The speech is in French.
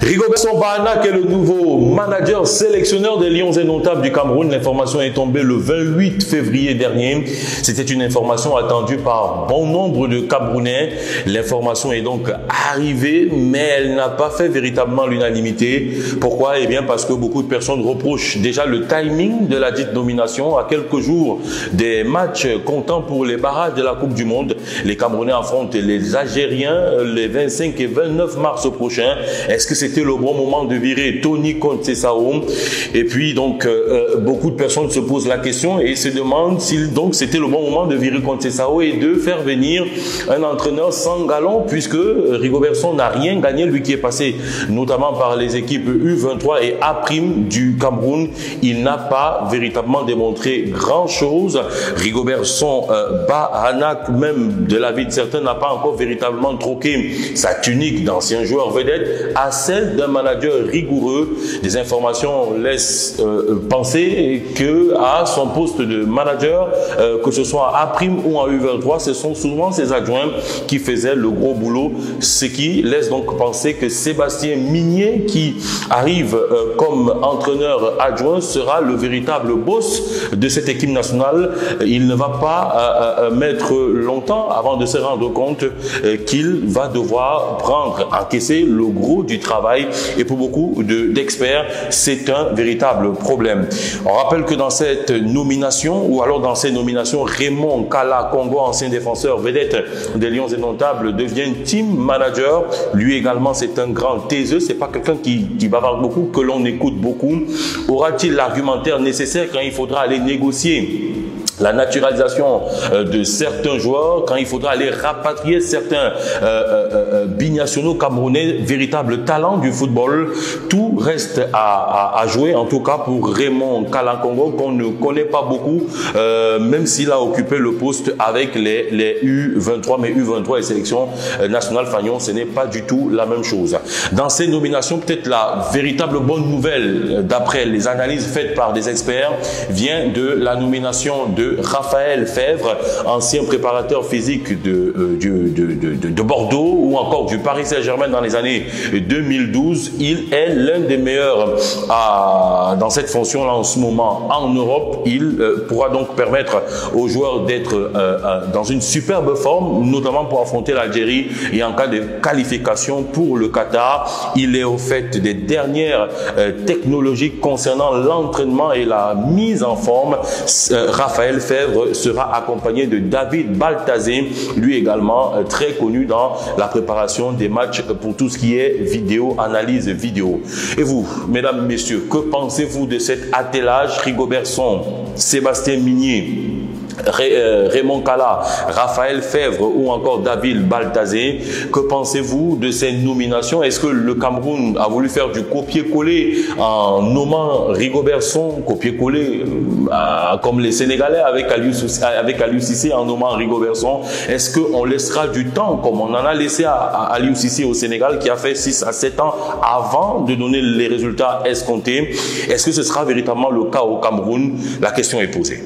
Rigobert Bahana, qui est le nouveau manager sélectionneur des Lions Indomptables du Cameroun. L'information est tombée le 28 février dernier. C'était une information attendue par bon nombre de Camerounais. L'information est donc arrivée, mais elle n'a pas fait véritablement l'unanimité. Pourquoi? Eh bien parce que beaucoup de personnes reprochent déjà le timing de la dite nomination. À quelques jours des matchs comptant pour les barrages de la Coupe du Monde, les Camerounais affrontent les Algériens les 25 et 29 mars prochains. Est-ce que c'était le bon moment de virer Tony Conceição? Et puis donc beaucoup de personnes se posent la question et se demandent si donc c'était le bon moment de virer Conceição et de faire venir un entraîneur sans galon, puisque Rigobert n'a rien gagné, lui qui est passé notamment par les équipes U23 et A' du Cameroun. Il n'a pas véritablement démontré grand chose. Rigobert Bahana, même de l'avis de certains, n'a pas encore véritablement troqué sa tunique d'ancien joueur vedette à celle d'un manager rigoureux. Des informations laissent penser que à son poste de manager, que ce soit à A' ou en U23, ce sont souvent ses adjoints qui faisaient le gros boulot, ce qui laisse donc penser que Sébastien Migné, qui arrive comme entraîneur adjoint, sera le véritable boss de cette équipe nationale. Il ne va pas mettre longtemps avant de se rendre compte qu'il va devoir encaisser le gros du travail, et pour beaucoup d'experts, c'est un véritable problème. On rappelle que dans cette nomination, ou alors dans ces nominations, Raymond Kala Congo, ancien défenseur vedette des Lions Indomptables, devient team manager. Lui également, c'est un grand taiseux, c'est pas quelqu'un qui bavarde beaucoup, que l'on écoute beaucoup. Aura-t-il l'argumentaire nécessaire quand il faudra aller négocier la naturalisation de certains joueurs, quand il faudra aller rapatrier certains binationaux camerounais, véritables talents du football? Tout reste à jouer, en tout cas pour Raymond Kala Congo, qu'on ne connaît pas beaucoup, même s'il a occupé le poste avec les U23, mais U23 et sélection nationale Fagnon, ce n'est pas du tout la même chose. Dans ces nominations, peut-être la véritable bonne nouvelle, d'après les analyses faites par des experts, vient de la nomination de Raphaël Fèvre, ancien préparateur physique de Bordeaux ou encore du Paris Saint-Germain dans les années 2012. Il est l'un des meilleurs dans cette fonction-là en ce moment en Europe. Il pourra donc permettre aux joueurs d'être dans une superbe forme, notamment pour affronter l'Algérie et en cas de qualification pour le Qatar. Il est au fait des dernières technologies concernant l'entraînement et la mise en forme. Raphaël Fèvre sera accompagné de David Baltazé, lui également très connu dans la préparation des matchs pour tout ce qui est vidéo, analyse vidéo. Et vous, mesdames, messieurs, que pensez-vous de cet attelage? Rigobert, Sébastien Migné, Raymond Kala, Raphaël Fèvre ou encore David Baltazé. Que pensez-vous de ces nominations? Est-ce que le Cameroun a voulu faire du copier-coller en nommant Rigobert, copier-coller comme les Sénégalais avec Aliou Cissé en nommant Rigobert? Est-ce qu'on laissera du temps comme on en a laissé à Aliou Cissé au Sénégal, qui a fait 6 à 7 ans avant de donner les résultats escomptés? Est-ce que ce sera véritablement le cas au Cameroun? La question est posée.